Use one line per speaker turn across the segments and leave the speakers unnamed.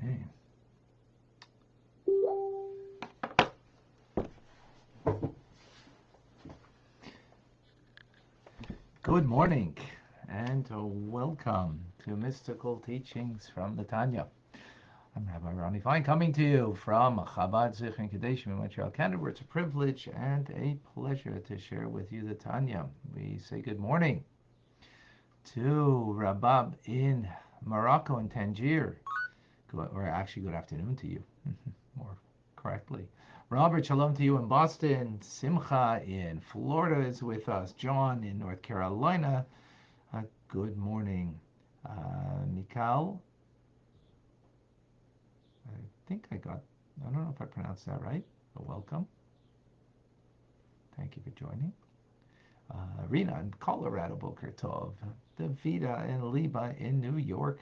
Okay. Good morning and welcome to Mystical Teachings from the Tanya. I'm Rabbi Ronnie Fine coming to you from Chabad Zichron Kadesh in Montreal, Canada, where it's a privilege and a pleasure to share with you the Tanya. We say good morning to Rabbi in Morocco and Tangier, or actually good afternoon to you, more correctly. Robert, shalom to you in Boston. Simcha in Florida is with us. John in North Carolina. Good morning. Mikal, I don't know if I pronounced that right, but welcome. Thank you for joining. Rena in Colorado, Boker Tov. Davida and Liba in New York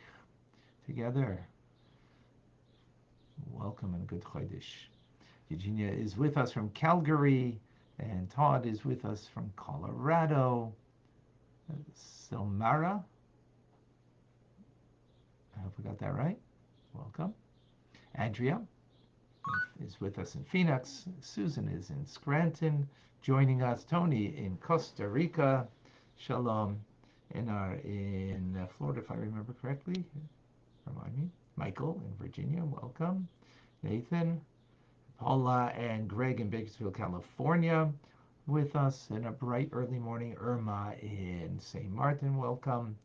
together. Welcome and good Chodesh. Eugenia is with us from Calgary, and Todd is with us from Colorado. Silmara, I hope I got that right. Welcome. Andrea is with us in Phoenix. Susan is in Scranton, joining us. Tony in Costa Rica. Shalom. In Florida, if I remember correctly. Remind me. Michael in Virginia, welcome. Nathan, Paula, and Greg in Bakersfield, California, with us in a bright early morning. Irma in St. Martin, welcome.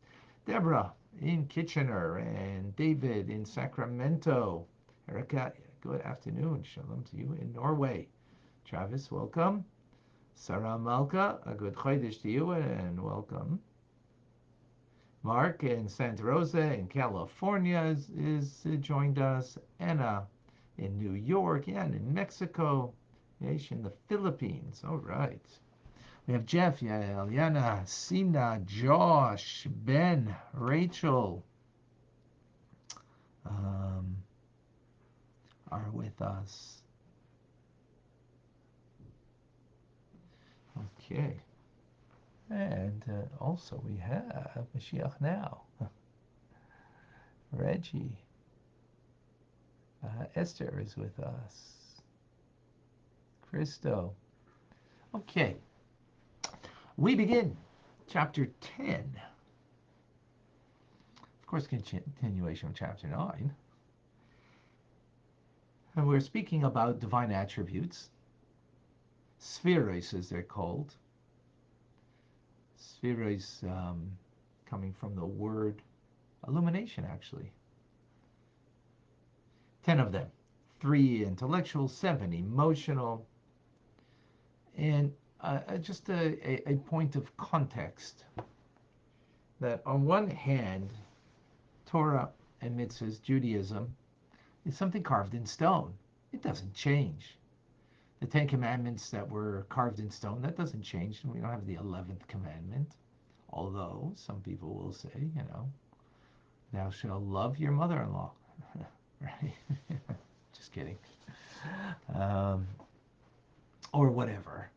Deborah in Kitchener, and David in Sacramento. Erica, good afternoon. Shalom to you in Norway. Travis, welcome. Sarah Malka, a good chodesh to you and welcome. Mark in Santa Rosa in California is joined us. Anna in New York, and in Mexico, Yesh in the Philippines. All right. We have Jeff, Eliana, Sina, Josh, Ben, Rachel are with us. Okay. And also we have Mashiach now. Reggie. Esther is with us. Christo. Okay. We begin chapter 10. Of course, continuation of chapter 9. And we're speaking about divine attributes. Spheros, as they're called. Spheros coming from the word illumination, actually. 10 of them. 3 intellectual, 7 emotional. And just a point of context that on one hand, Torah and mitzvahs, Judaism, is something carved in stone. It doesn't change. The 10 commandments that were carved in stone, that doesn't change. We don't have the 11th commandment. Although some people will say, thou shalt love your mother-in-law. Right? Just kidding. Or whatever,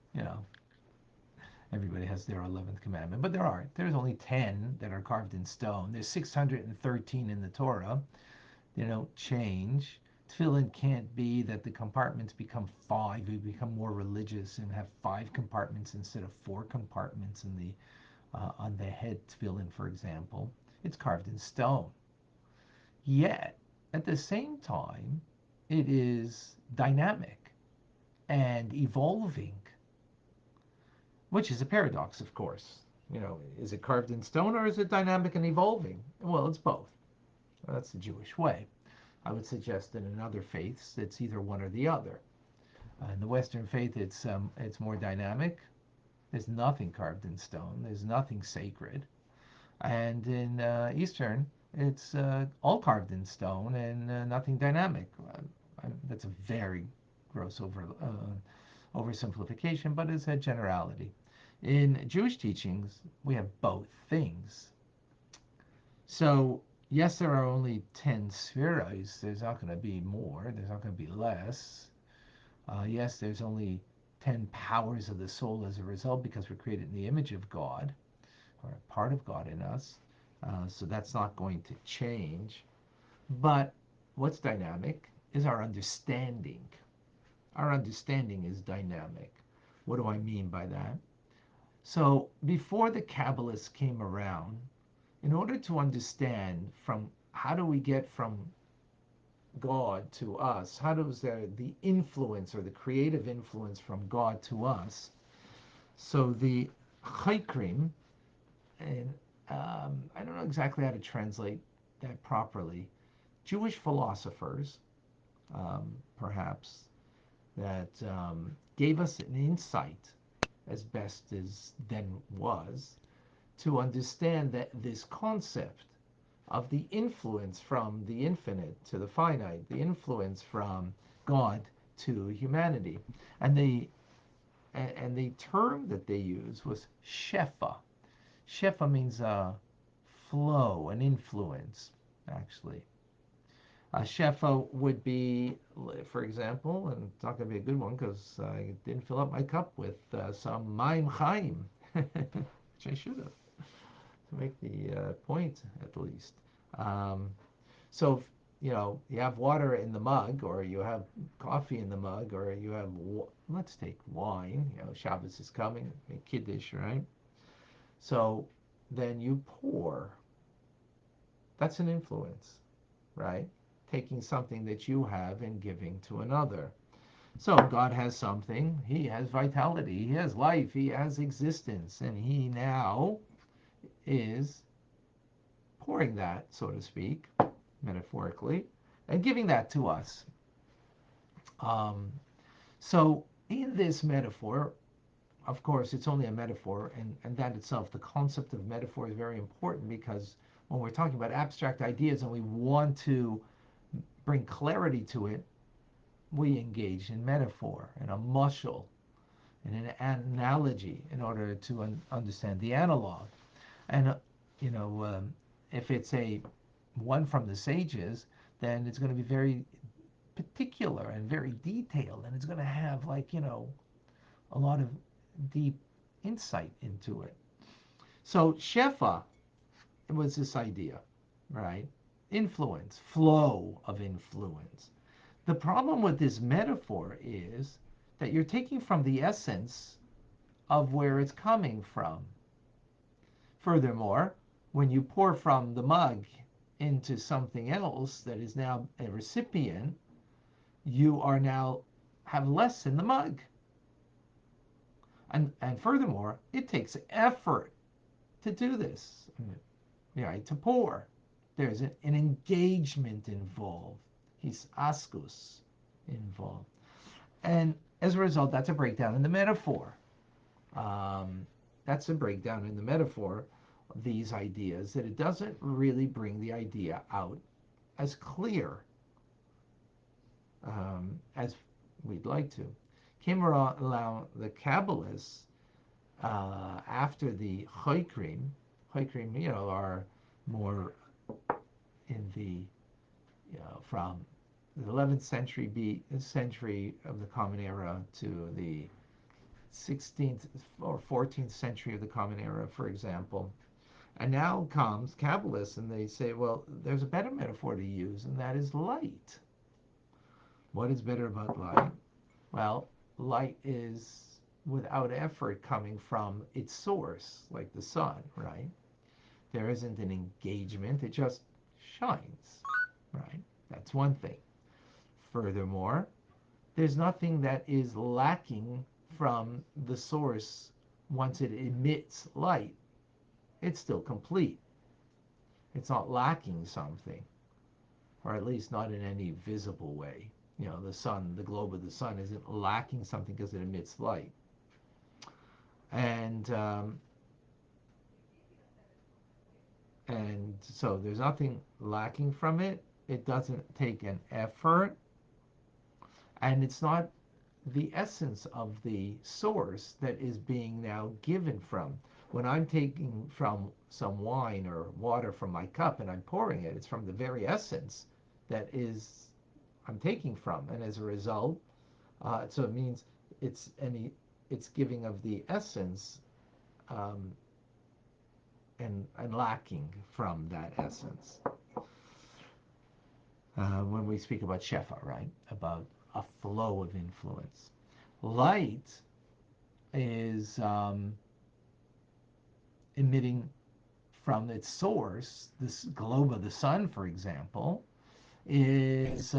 Everybody has their 11th commandment, but there's only 10 that are carved in stone. There's 613 in the Torah. They don't change. Tefillin can't be that the compartments become 5. We become more religious and have 5 compartments instead of 4 compartments in the on the head tefillin, for example. It's carved in stone. Yet, at the same time, it is dynamic and evolving, which is a paradox, of course. Is it carved in stone or is it dynamic and evolving? Well, it's both. That's the Jewish way. I would suggest that in other faiths, it's either one or the other. In the Western faith, it's more dynamic. There's nothing carved in stone. There's nothing sacred. And in Eastern, it's all carved in stone and nothing dynamic. That's a very gross oversimplification, but it's a generality. In Jewish teachings, we have both things. So, yes, there are only 10 spheros. There's not going to be more. There's not going to be less. Yes, there's only 10 powers of the soul as a result because we're created in the image of God, or a part of God in us. So that's not going to change. But what's dynamic is our understanding. Our understanding is dynamic. What do I mean by that? So before the Kabbalists came around, in order to understand from how do we get from God to us, how does the influence or the creative influence from God to us? So the Chokrim, and I don't know exactly how to translate that properly, Jewish philosophers, perhaps, that gave us an insight as best as then was to understand that this concept of the influence from the infinite to the finite, the influence from God to humanity. And the term that they used was shefa. Shefa means flow, an influence, actually. A shefa would be, for example, and it's not going to be a good one because I didn't fill up my cup with some Maim Chaim, which I should have, to make the point at least. Um, so, you have water in the mug, or you have coffee in the mug, or you have, let's take wine. Shabbos is coming, Kiddush, right? So then you pour. That's an influence, right? Taking something that you have and giving to another. So God has something. He has vitality. He has life. He has existence. And he now is pouring that, so to speak, metaphorically, and giving that to us. Um, so in this metaphor, of course, it's only a metaphor, and that itself, the concept of metaphor is very important because when we're talking about abstract ideas and we want to bring clarity to it, we engage in metaphor and a mushal and an analogy in order to understand the analog. And you know, if it's a one from the sages, then it's going to be very particular and very detailed, and it's going to have a lot of deep insight into it. So Shefa was this idea, right? Influence, flow of influence. The problem with this metaphor is that you're taking from the essence of where it's coming from. Furthermore, when you pour from the mug into something else that is now a recipient, you are now have less in the mug. And furthermore, it takes effort to do this, right? To pour. There's an engagement involved. He's askus involved. And as a result, that's a breakdown in the metaphor. Um, that's a breakdown in the metaphor, these ideas, that it doesn't really bring the idea out as clear as we'd like to. Came around the Kabbalists after the Chokrim. Chokrim, are more in the, from the 11th century of the Common Era to the 16th or 14th century of the Common Era, for example. And now comes Kabbalists and they say, well, there's a better metaphor to use, and that is light. What is better about light? Well, light is without effort coming from its source, like the sun, right? There isn't an engagement, it just shines, right? That's one thing. Furthermore, there's nothing that is lacking from the source once it emits light. It's still complete. It's not lacking something, or at least not in any visible way. The sun, the globe of the sun isn't lacking something because it emits light. And and so there's nothing lacking from it. It doesn't take an effort, and it's not the essence of the source that is being now given from. When I'm taking from some wine or water from my cup and I'm pouring it, it's from the very essence that is I'm taking from, and as a result, so it means it's giving of the essence, um, and lacking from that essence. when we speak about Shefa, right? About a flow of influence. Light is emitting from its source. This globe of the sun, for example, is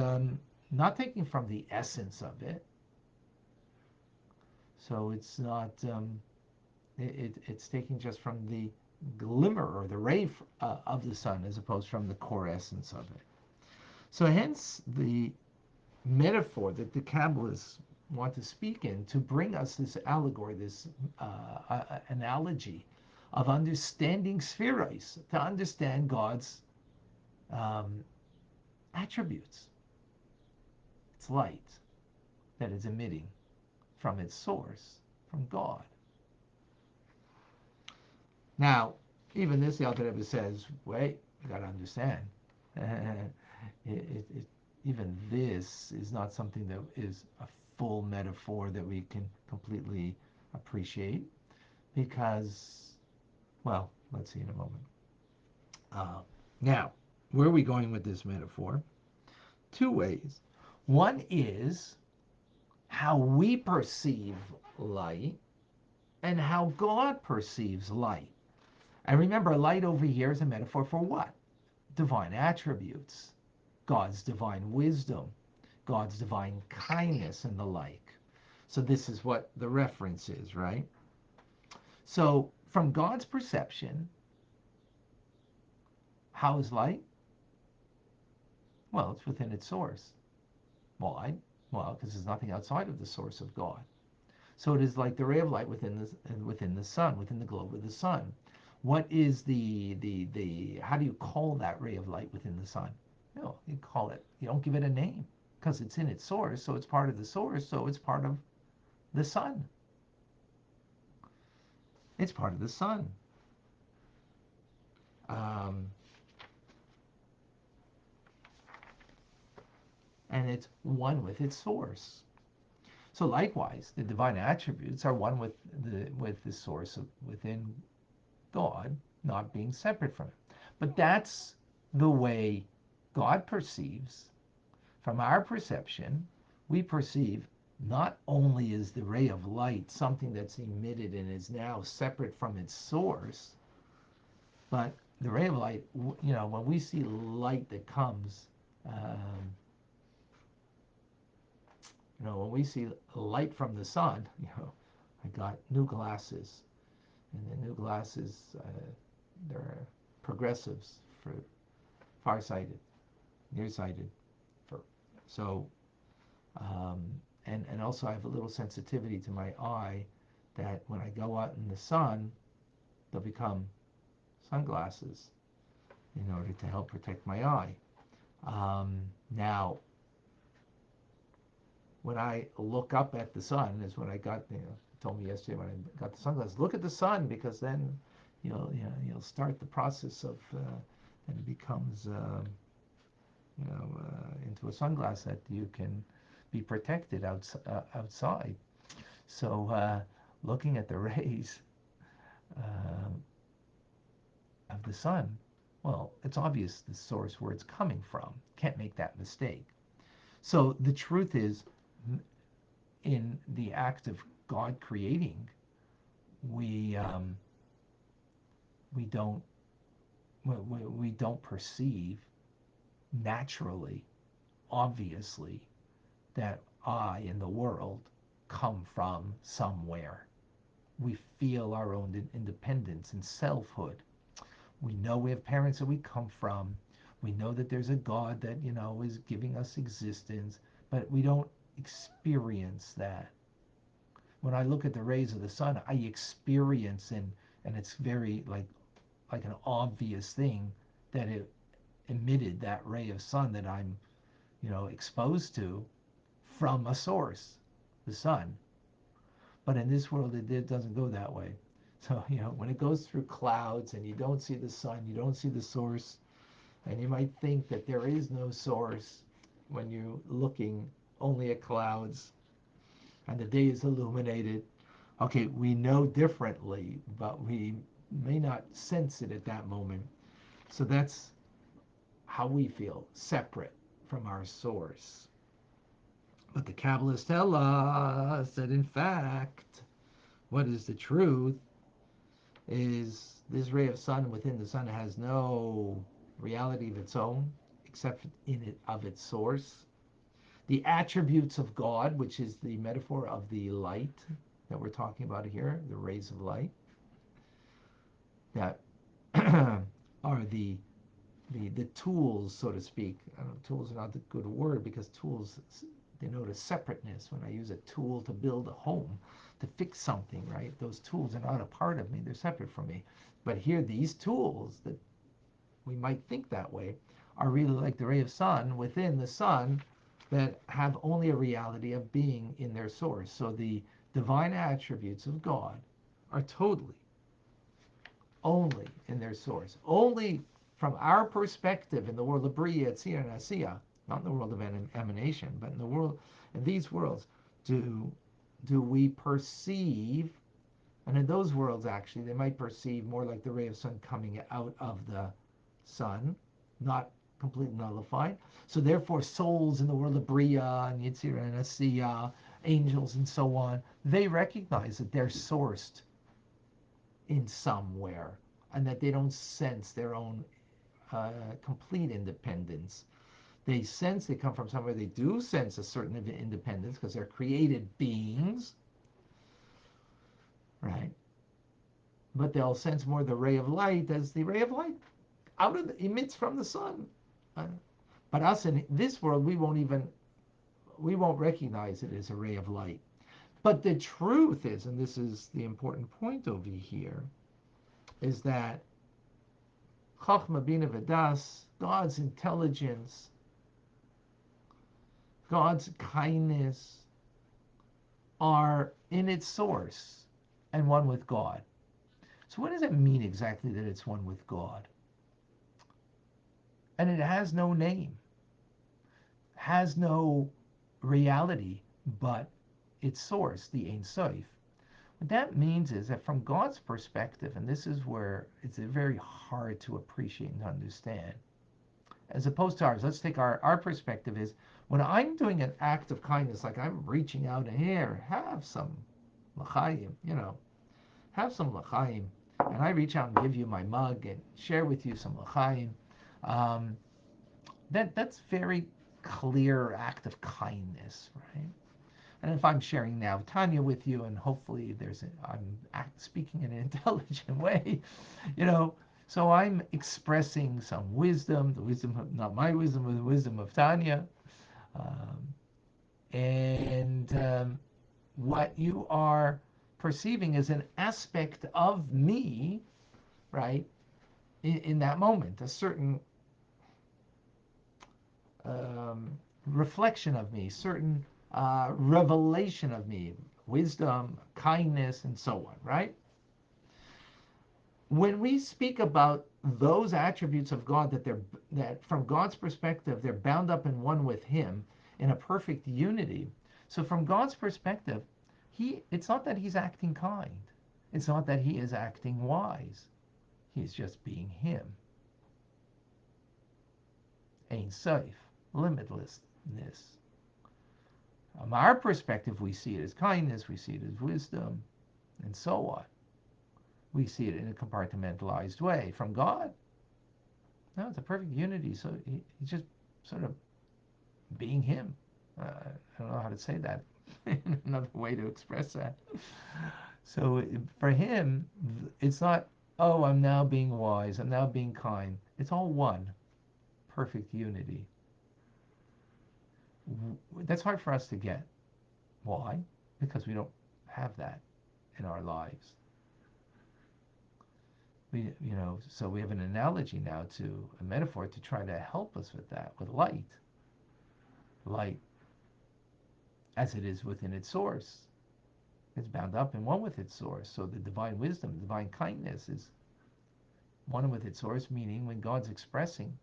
not taking from the essence of it. So it's not, it's taking just from the glimmer or the ray of the sun as opposed from the core essence of it. So hence the metaphor that the Kabbalists want to speak in to bring us this allegory, this analogy of understanding spheroids, to understand God's um, attributes. It's light that is emitting from its source, from God. Now, even this, the Alter Rebbe says, wait, you got to understand. Even this is not something that is a full metaphor that we can completely appreciate because, well, let's see in a moment. Now, where are we going with this metaphor? Two ways. One is how we perceive light and how God perceives light. And remember, light over here is a metaphor for what? Divine attributes, God's divine wisdom, God's divine kindness, and the like. So this is what the reference is, right? So from God's perception, how is light? Well, it's within its source. Why? Well, because there's nothing outside of the source of God. So it is like the ray of light within the sun, within the globe of the sun. What is the how do you call that ray of light within the sun? No, you call it, you don't give it a name because it's in its source, so it's part of the source, so it's part of the sun. It's part of the sun. Um, and it's one with its source. So likewise, the divine attributes are one with the source of, within God, not being separate from it. But that's the way God perceives. From our perception, we perceive not only is the ray of light something that's emitted and is now separate from its source, but the ray of light, when we see light that comes, when we see light from the sun, I got new glasses, and the new glasses, they're progressives for farsighted, nearsighted. So, and also I have a little sensitivity to my eye that when I go out in the sun, they'll become sunglasses in order to help protect my eye. Now, when I look up at the sun, is when I got, told me yesterday when I got the sunglasses, look at the sun because then you'll start the process of, and it becomes, into a sunglass that you can be protected outside. So looking at the rays of the sun, well, it's obvious the source where it's coming from. Can't make that mistake. So the truth is, in the act of God creating, we don't we don't perceive naturally, obviously, that I and the world come from somewhere. We feel our own independence and selfhood. We know we have parents that we come from. We know that there's a God that, is giving us existence, but we don't experience that. When I look at the rays of the sun, I experience, and it's very like an obvious thing that it emitted that ray of sun that I'm, exposed to from a source, the sun. But in this world, it doesn't go that way. So, when it goes through clouds and you don't see the sun, you don't see the source, and you might think that there is no source when you're looking only at clouds and the day is illuminated. Okay, we know differently, but we may not sense it at that moment. So that's how we feel, separate. from our source. But the Kabbalists tell us that in fact, what is the truth is this ray of sun within the sun has no reality of its own except in it of its source. The attributes of God, which is the metaphor of the light that we're talking about here, the rays of light, that are the tools, so to speak. I don't know, tools are not a good word because tools denote a separateness. When I use a tool to build a home, to fix something, right? Those tools are not a part of me, they're separate from me. But here, these tools that we might think that way are really like the ray of sun within the sun that have only a reality of being in their source. So the divine attributes of God are totally only in their source. Only from our perspective in the world of Bria, Tzia, and Asiya, not in the world of emanation, but in the world, in these worlds, do we perceive, and in those worlds actually, they might perceive more like the ray of sun coming out of the sun, not completely nullified. So therefore, souls in the world of Bria and Yitzira and Asiya, angels and so on, they recognize that they're sourced in somewhere and that they don't sense their own complete independence. They sense they come from somewhere. They do sense a certain independence because they're created beings, right? But they'll sense more the ray of light as the ray of light emits from the sun. But us in this world, we won't recognize it as a ray of light. But the truth is, and this is the important point over here, is that Chachma Bina V'das, God's intelligence, God's kindness, are in its source and one with God. So what does it mean exactly that it's one with God? And it has no name, has no reality, but its source, the Ein Sof. What that means is that from God's perspective, and this is where it's very hard to appreciate and understand, as opposed to ours, let's take our perspective is when I'm doing an act of kindness, like I'm reaching out and here, have some l'chaim, have some l'chaim, and I reach out and give you my mug and share with you some l'chaim, that's very clear act of kindness, right? And if I'm sharing now Tanya with you, and hopefully I'm speaking in an intelligent way, so I'm expressing some wisdom, the wisdom of, not my wisdom, but the wisdom of Tanya. And what you are perceiving is an aspect of me, right, in that moment, a certain reflection of me, certain revelation of me, wisdom, kindness, and so on, right? When we speak about those attributes of God that from God's perspective they're bound up in one with Him in a perfect unity. So from God's perspective, it's not that He's acting kind. It's not that He is acting wise. He's just being Him. Ein Sof, limitlessness. From our perspective, we see it as kindness, we see it as wisdom, and so on. We see it in a compartmentalized way. From God, no, it's a perfect unity. So he's just sort of being Him. I don't know how to say that. Another way to express that. So for Him, it's not, oh, I'm now being wise, I'm now being kind. It's all one, perfect unity. That's hard for us to get. Why? Because we don't have that in our lives. So we have an analogy now to a metaphor to try to help us with that, with light. Light, as it is within its source, is bound up in one with its source. So the divine wisdom, divine kindness is one with its source, meaning when God's expressing,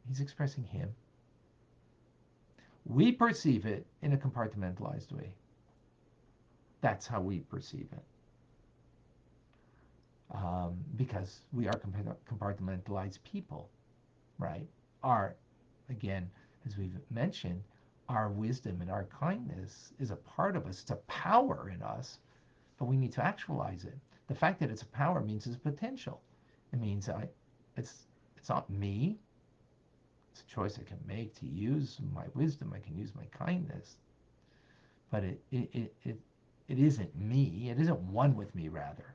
He's expressing Him. We perceive it in a compartmentalized way. That's how we perceive it. Because we are compartmentalized people, right? Again, as we've mentioned, our wisdom and our kindness is a part of us. It's a power in us, but we need to actualize it. The fact that it's a power means it's potential. It means it's it's not me. It's a choice I can make to use my wisdom. I can use my kindness, but it isn't me. It isn't one with me. Rather,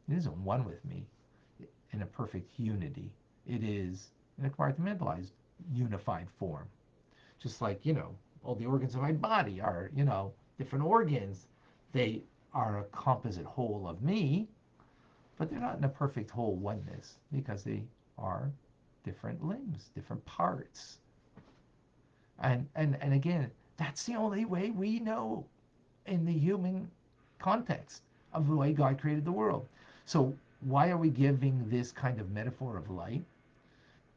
it isn't one with me in a perfect unity. It is in a compartmentalized, unified form. Just like, all the organs of my body are, different organs. They are a composite whole of me, but they're not in a perfect whole oneness because they are different limbs, different parts. And again, that's the only way we know in the human context of the way God created the world. So why are we giving this kind of metaphor of light?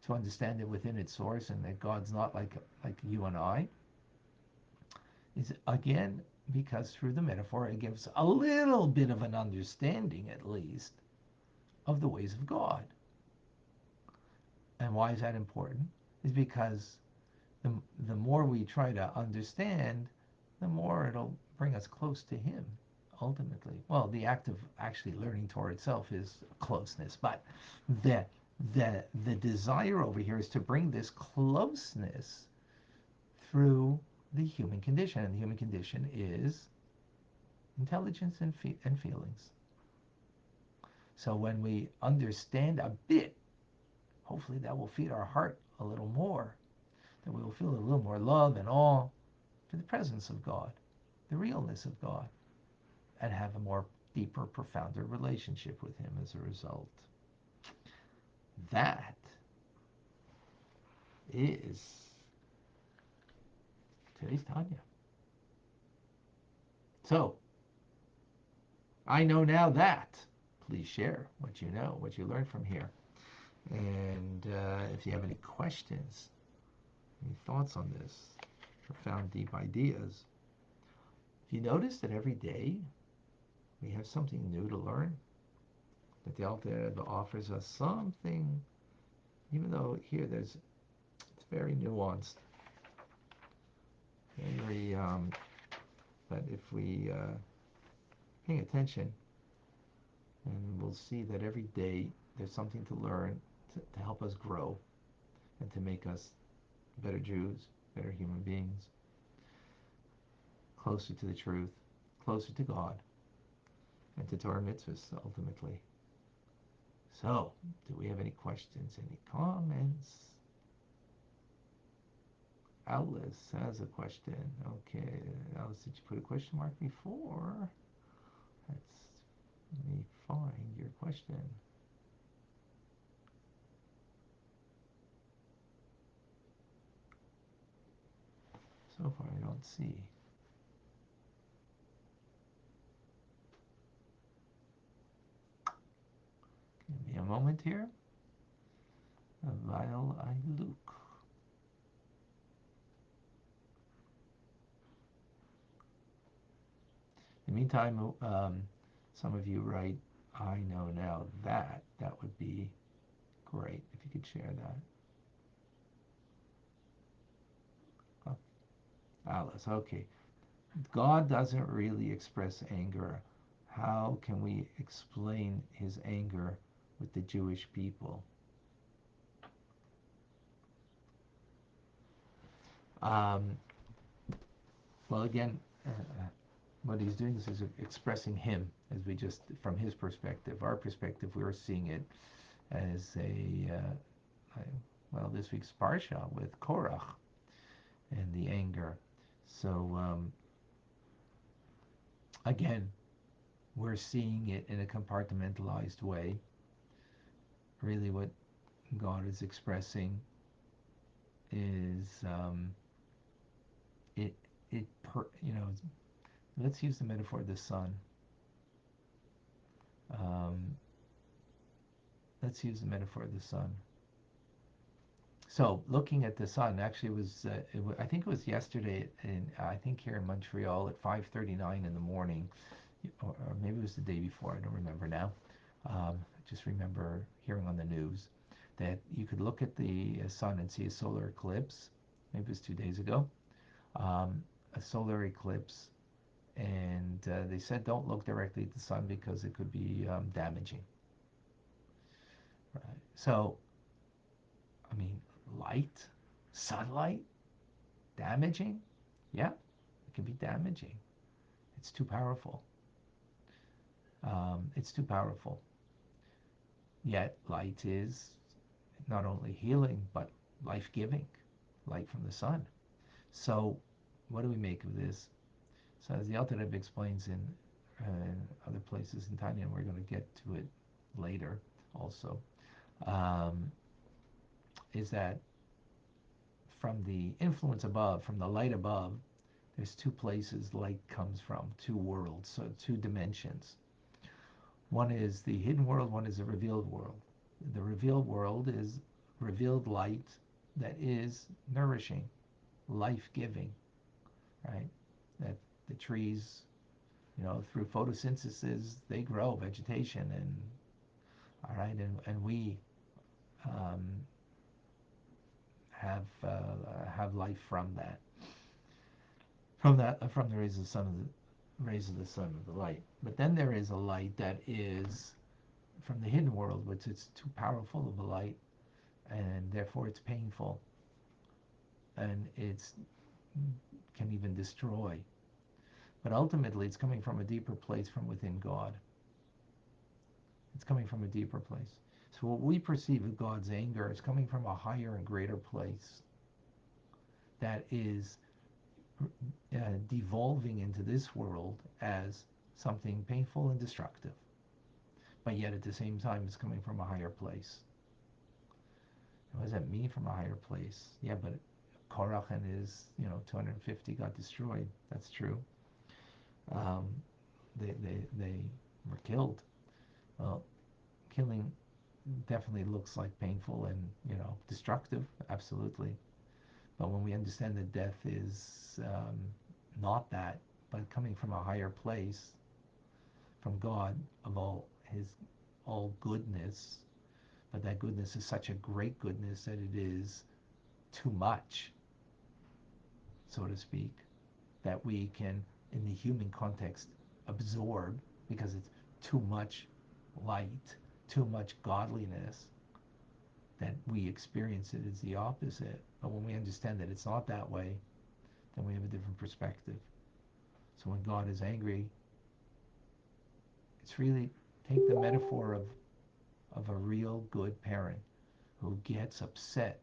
To understand it within its source and that God's not like you and I, is again because through the metaphor it gives a little bit of an understanding at least of the ways of God. And why is that important? Is because the more we try to understand, the more it'll bring us close to Him ultimately. Well, the act of actually learning Torah itself is closeness, but the the desire over here is to bring this closeness through the human condition, and the human condition is intelligence and feelings. So when we understand a bit, hopefully that will feed our heart a little more, that we will feel a little more love and awe for the presence of God, the realness of God, and have a more deeper, profounder relationship with Him as a result. That is today's Tanya. So, I know now that. Please share what you know, what you learned from here. And if you have any questions, any thoughts on this, profound, deep ideas, if you notice that every day we have something new to learn, that the Alter Rebbe offers us something, even though here it's very nuanced, very, but if we pay attention, and we'll see that every day there's something to learn to help us grow and to make us better Jews, better human beings, closer to the truth, closer to God, and to Torah mitzvahs ultimately. So, do we have any questions, any comments? Alice has a question. Okay, Alice, did you put a question mark before? Let me find your question. So far, I don't see. Give me a moment here. While I look. In the meantime, some of you write, I know now that. That would be great if you could share that. Oh, Alice, okay. God doesn't really express anger. How can we explain His anger with the Jewish people? Um, well, again, what He's doing is expressing Him, as we just, from His perspective. Our perspective, we're seeing it as well, this week's Parsha with Korach and the anger. So, again, we're seeing it in a compartmentalized way. Really, what God is expressing is it let's use the metaphor of the sun. Let's use the metaphor of the sun. So looking at the sun, actually I think it was yesterday, I think here in Montreal at 5:39 in the morning, or maybe it was the day before, I don't remember now. I just remember hearing on the news that you could look at the sun and see a solar eclipse. maybe it was 2 days ago, a solar eclipse, and they said don't look directly at the sun because it could be damaging. Right. So, I mean, light, sunlight, damaging? Yeah, it can be damaging. It's too powerful. It's too powerful. Yet light is not only healing but life-giving, light from the sun. So, what do we make of this? So, as the Alter Rebbe explains in other places in Tanya, and we're going to get to it later also, um, is that from the influence above, from the light above, there's two places light comes from, two worlds, so two dimensions. One is the hidden world, one is the revealed world. The revealed world is revealed light that is nourishing, life-giving, right? That the trees, through photosynthesis, they grow vegetation, and all right, and we um, have life from that, from the rays of the sun, of the light. But then there is a light that is from the hidden world, which is too powerful of a light, and therefore it's painful, and it's can even destroy. But ultimately, it's coming from a deeper place from within God. It's coming from a deeper place. So what we perceive as God's anger is coming from a higher and greater place that is devolving into this world as something painful and destructive. But yet at the same time, it's coming from a higher place. What does that mean from a higher place? Yeah, but Korach and his, 250 got destroyed. That's true. Um, they were killed. Well, killing definitely looks like painful and destructive, absolutely. But when we understand that death is not that, but coming from a higher place, from God of all goodness, but that goodness is such a great goodness that it is too much, so to speak, that we can, in the human context, absorb because it's too much light, too much godliness, that we experience it as the opposite. But when we understand that it's not that way, then we have a different perspective. So when God is angry, it's really, take the metaphor of a real good parent who gets upset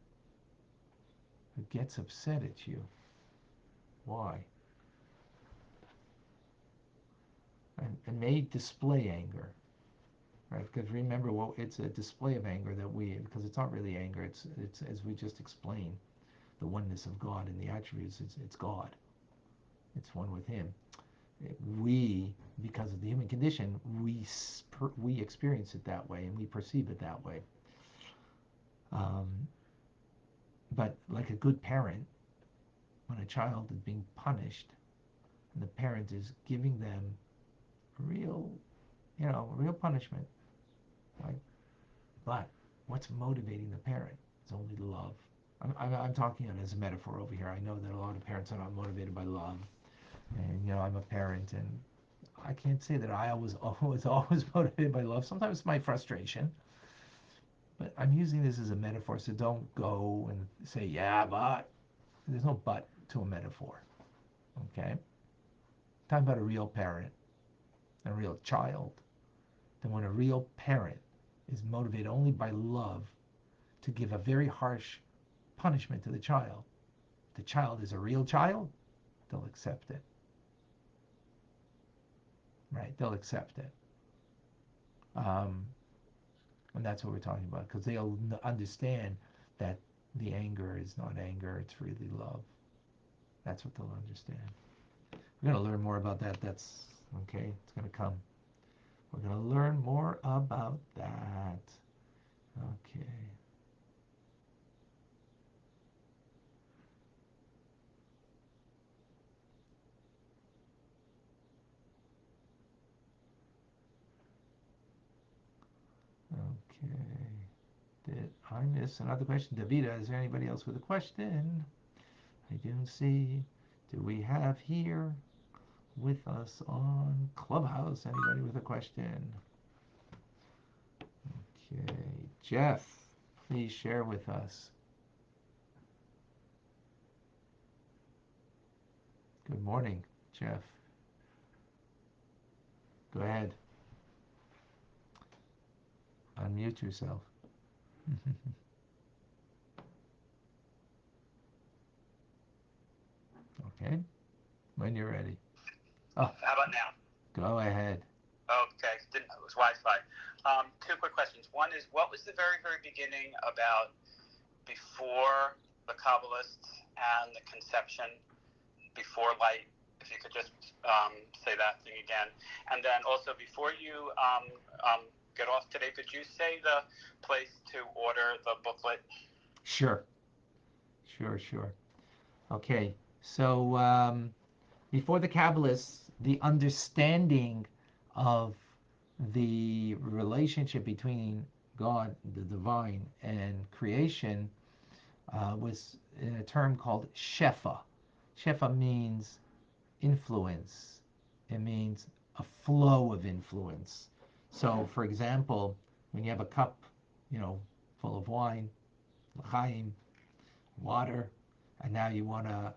at you. Why? And may display anger, right? Because remember, it's a display of anger because it's not really anger. It's as we just explained, the oneness of God and the attributes. It's God. It's one with Him. We, because of the human condition, we experience it that way and we perceive it that way. But like a good parent, when a child is being punished, and the parent is giving them real, real punishment, right? But what's motivating the parent? It's only love. I'm talking as a metaphor over here. I know that a lot of parents are not motivated by love, and I'm a parent, and I can't say that I was always motivated by love. Sometimes it's my frustration, but I'm using this as a metaphor, so don't go and say, yeah, but there's no but to a metaphor. Okay, talking about a real parent, a real child. Then when a real parent is motivated only by love to give a very harsh punishment to the child is a real child, they'll accept it. Right? They'll accept it. And that's what we're talking about, because they'll understand that the anger is not anger, it's really love. That's what they'll understand. We're going to learn more about that. That's okay. It's going to come. We're going to learn more about that. Okay. Okay. Did I miss another question? Davida, is there anybody else with a question? I don't see. Do we have here with us on Clubhouse anybody with a question? Okay, Jeff, please share with us. Good morning, Jeff. Go ahead. Unmute yourself. Okay, when you're ready.
Oh, how about now?
Go ahead.
Okay, it was Wi-Fi. Two quick questions. One is, what was the very, very beginning about before the Kabbalists and the conception, before light? If you could just say that thing again. And then also, before you get off today, could you say the place to order the booklet?
Sure. Okay, so before the Kabbalists, the understanding of the relationship between God, the divine, and creation was in a term called Shefa. Shefa means influence. It means a flow of influence. So, for example, when you have a cup, full of wine, l'chaim, water, and now you want to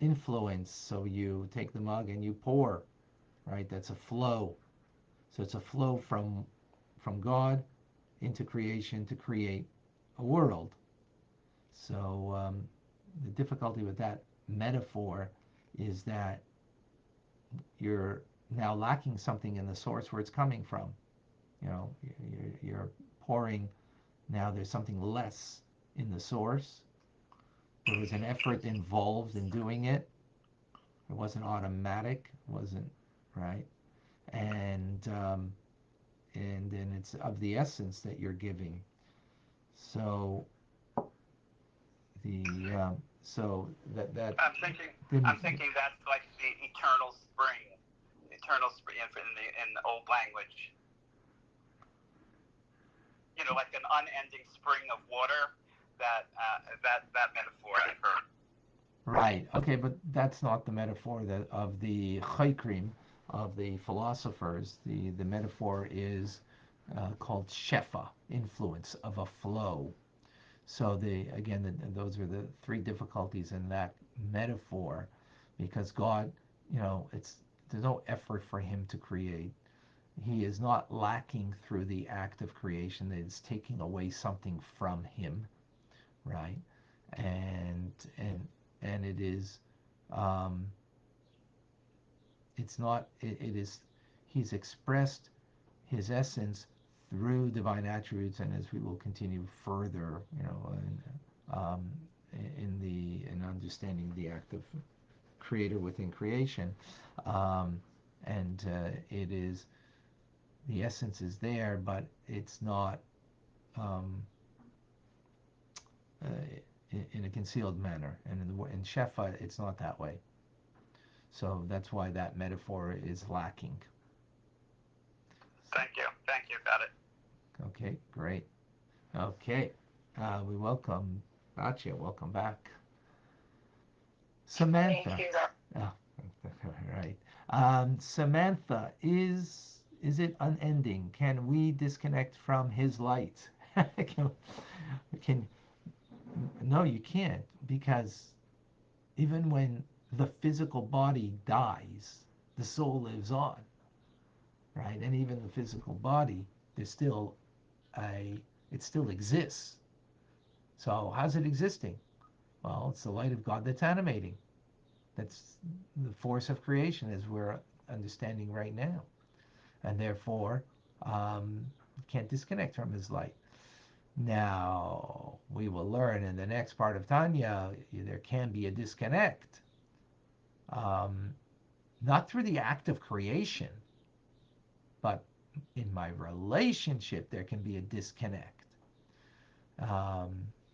influence, so you take the mug and you pour, right? That's a flow. So it's a flow from God into creation to create a world. So the difficulty with that metaphor is that you're now lacking something in the source where it's coming from. You're pouring, now there's something less in the source. There was an effort involved in doing it. It wasn't automatic. It wasn't right, and then it's of the essence that you're giving. So the so that
I'm thinking that's like the eternal spring in the old language. Like an unending spring of water. That metaphor I've heard.
Right. Okay, but that's not the metaphor of the chokrim, of the philosophers. The metaphor is called shefa, influence of a flow. So those are the three difficulties in that metaphor, because God, there's no effort for Him to create. He is not lacking through the act of creation that is taking away something from Him, right? And it is, um, it's not. It is. He's expressed His essence through divine attributes, and as we will continue further, um, in understanding the act of creator within creation, and it is, the essence is there, but it's not uh, in a concealed manner, and in Shefa it's not that way. So that's why that metaphor is lacking.
Thank you. Got it.
Okay, great. Okay, we welcome Tanya. Welcome back, Samantha.
Thank you.
Oh, right. Samantha, is it unending? Can we disconnect from His light? can No, you can't, because even when the physical body dies, the soul lives on, right? And even the physical body, there's still it still exists. So how's it existing? Well, it's the light of God that's animating. That's the force of creation, as we're understanding right now. And therefore, you can't disconnect from His light. Now, we will learn in the next part of Tanya, there can be a disconnect. Um, Not through the act of creation, but in my relationship, there can be a disconnect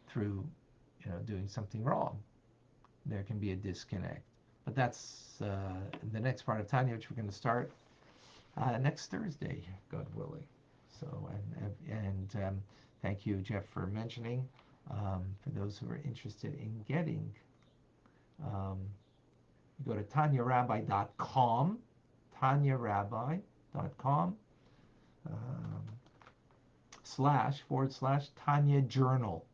through, doing something wrong. There can be a disconnect. But that's the next part of Tanya, which we're going to start next Thursday, God willing. So, and thank you, Jeff, for mentioning. For those who are interested in getting Um, you go to tanyarabbi.com, tanyarabbi.com, um, // Tanya Journal,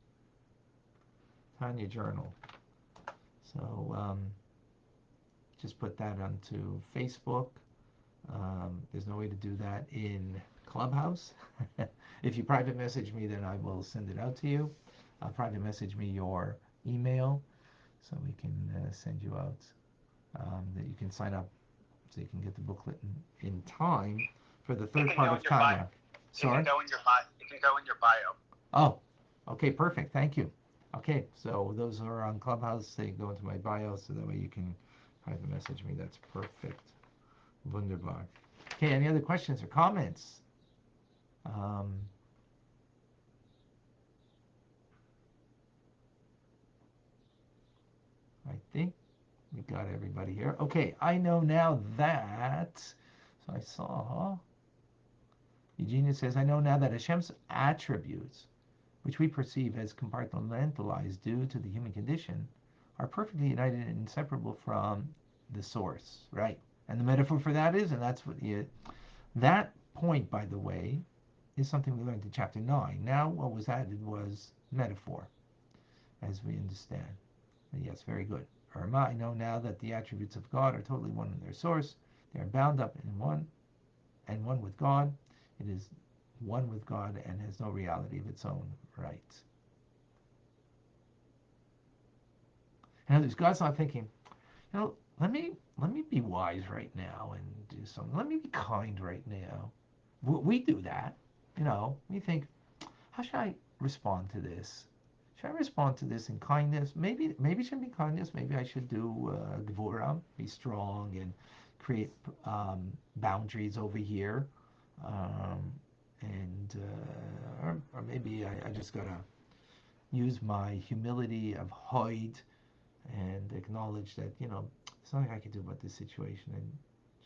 Tanya Journal. So just put that onto Facebook. There's no way to do that in Clubhouse. If you private message me, then I will send it out to you. Private message me your email so we can send you out. That you can sign up so you can get the booklet in time for the third part of Tanya. Sorry?
It can go in your bio.
Oh, okay, perfect. Thank you. Okay, so those are on Clubhouse. They go into my bio so that way you can private message me. That's perfect. Wunderbar. Okay, any other questions or comments? I think we got everybody here. Okay, I know now that, so I saw, Eugenia says, I know now that Hashem's attributes, which we perceive as compartmentalized due to the human condition, are perfectly united and inseparable from the source, right? And the metaphor for that is, and that's what that point, by the way, is something we learned in chapter 9. Now, what was added was metaphor, as we understand. And yes, very good. Irma, I know now that the attributes of God are totally one in their source. They are bound up in one and one with God. It is one with God and has no reality of its own right. In other words, God's not thinking, let me be wise right now and do something. Let me be kind right now. We do that. We think, how should I respond to this? Should I respond to this in kindness? Maybe it should be kindness. Maybe I should do gvura, be strong and create boundaries over here. Um, and or maybe I just gotta use my humility of Hoid and acknowledge that there's nothing I can do about this situation and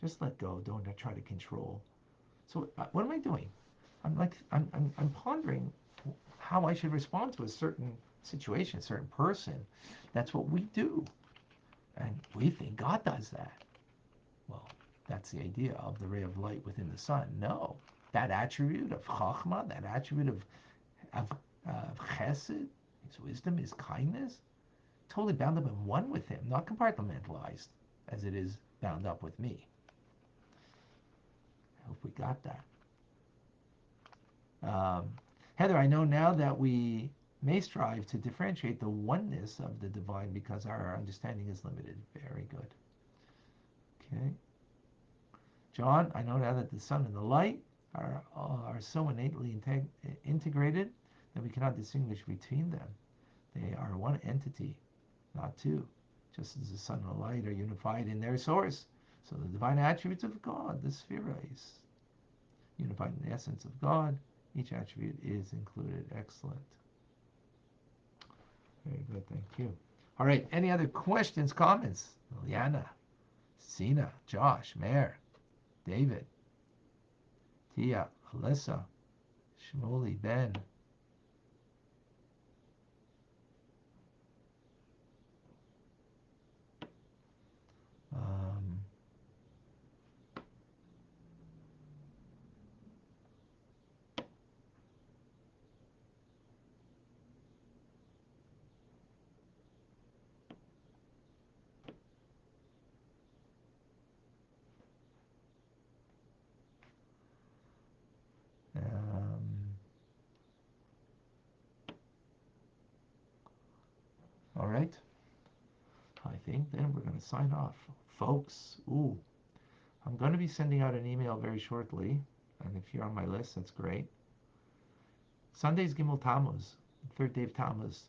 just let go. Don't try to control. So what am I doing? I'm pondering how I should respond to a certain situation, a certain person. That's what we do. And we think God does that. Well, that's the idea of the ray of light within the sun. No. That attribute of chachma, that attribute of chesed, his wisdom, his kindness, totally bound up in one with him, not compartmentalized as it is bound up with me. I hope we got that. Heather, I know now that we may strive to differentiate the oneness of the divine because our understanding is limited. Very good. Okay. John, I know now that the sun and the light are so innately integrated that we cannot distinguish between them. They are one entity, not two. Just as the sun and the light are unified in their source. So the divine attributes of God, the spheres, unified in the essence of God, each attribute is included. Excellent. Very good, thank you. All right, any other questions, comments? Liliana, Sina, Josh, Mayor, David, Tia, Alyssa, Shmuley, Ben. Um, um, all right, I think then we're going to sign off. Folks, I'm going to be sending out an email very shortly, and if you're on my list, that's great. Sunday's Gimel Tammuz, third day of Tammuz,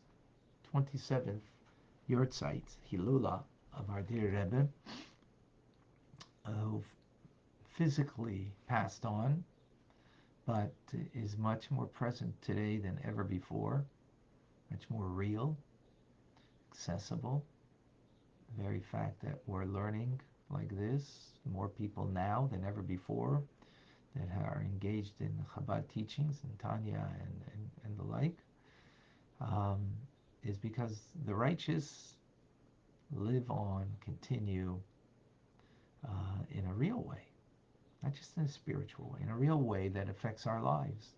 27th Yortzeit, Hilula of our dear Rebbe, who physically passed on, but is much more present today than ever before, much more real, accessible. The very fact that we're learning like this, more people now than ever before that are engaged in Chabad teachings and Tanya and the like, is because the righteous live on, continue in a real way, not just in a spiritual way, in a real way that affects our lives.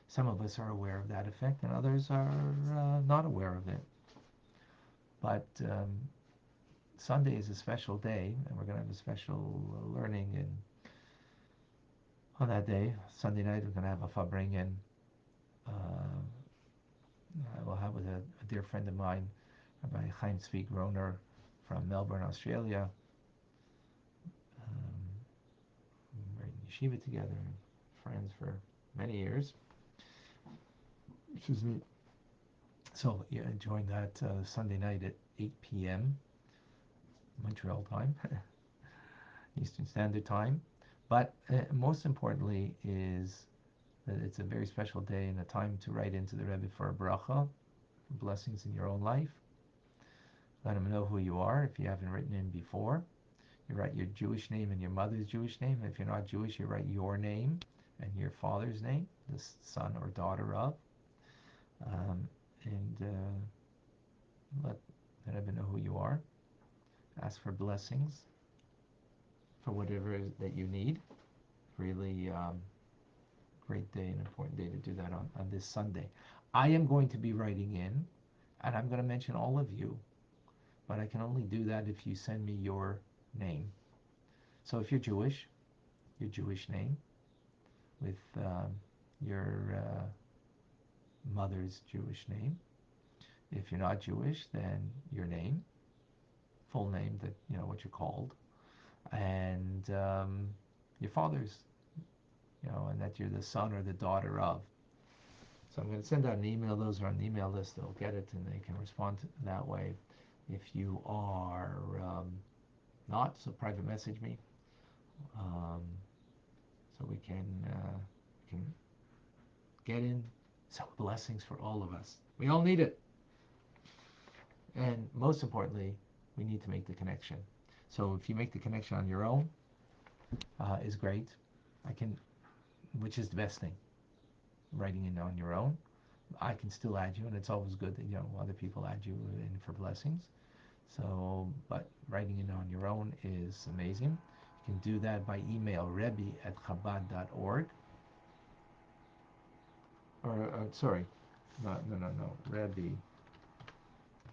Some of us are aware of that effect, and others are not aware of it. But Sunday is a special day, and we're going to have a special learning. And on that day, Sunday night, we're going to have a fabringen. I will have with a dear friend of mine, Rabbi Chaim Tzvi Groner from Melbourne, Australia. We're in yeshiva together, friends for many years. Excuse me. So yeah, join that Sunday night at 8 p.m. Montreal time, Eastern Standard Time. But most importantly is that it's a very special day and a time to write into the Rebbe for a bracha, blessings in your own life. Let him know who you are if you haven't written in before. You write your Jewish name and your mother's Jewish name. If you're not Jewish, you write your name and your father's name, the son or daughter of. And let the Rebbe know who you are. Ask for blessings for whatever that you need. Really great day, an important day to do that on this Sunday. I am going to be writing in, and I'm going to mention all of you, but I can only do that if you send me your name. So if you're Jewish, your Jewish name with your mother's Jewish name. If you're not Jewish, then your name, full name, that you know what you're called, and your father's, and that you're the son or the daughter of. So I'm going to send out an email. Those are on the email list. They'll get it and they can respond that way. If you are not, so private message me, so we can get in some blessings for all of us. We all need it. And most importantly, we need to make the connection. So if you make the connection on your own, is great. Which is the best thing. Writing in on your own. I can still add you, and it's always good that other people add you in for blessings. So, but writing in on your own is amazing. You can do that by email, Rabbi@Chabad.org. Or sorry, no, Rabbi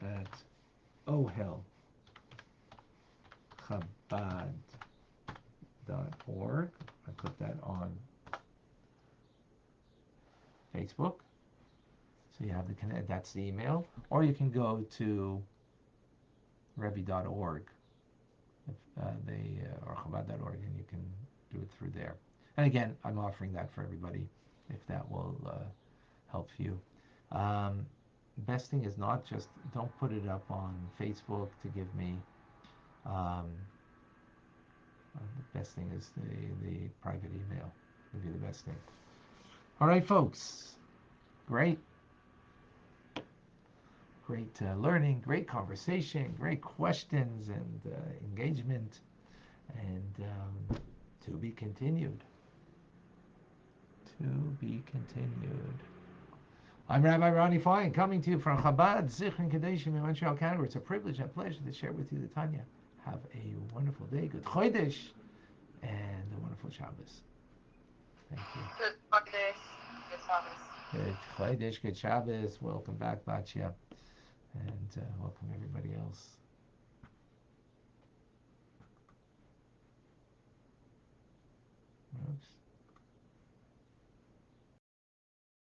at Ohel Chabad.org. I put that on Facebook. So you have the connect. That's the email. Or you can go to Rebbe.org, or Chabad.org, and you can do it through there. And again, I'm offering that for everybody, if that will help you. Best thing is not just, don't put it up on Facebook to give me. The best thing is the private email would be the best thing. All right, folks. Great learning, great conversation, great questions and engagement, and to be continued. To be continued. I'm Rabbi Ronnie Fine, coming to you from Chabad, Zichron Kadeshim in Montreal, Canada. It's a privilege and a pleasure to share with you the Tanya. Have a wonderful day, good Chodesh, and a wonderful Shabbos. Thank you.
Good Chodesh, good Shabbos.
Good Chodesh, good Shabbos. Welcome back, Batya, and welcome everybody else. Oops.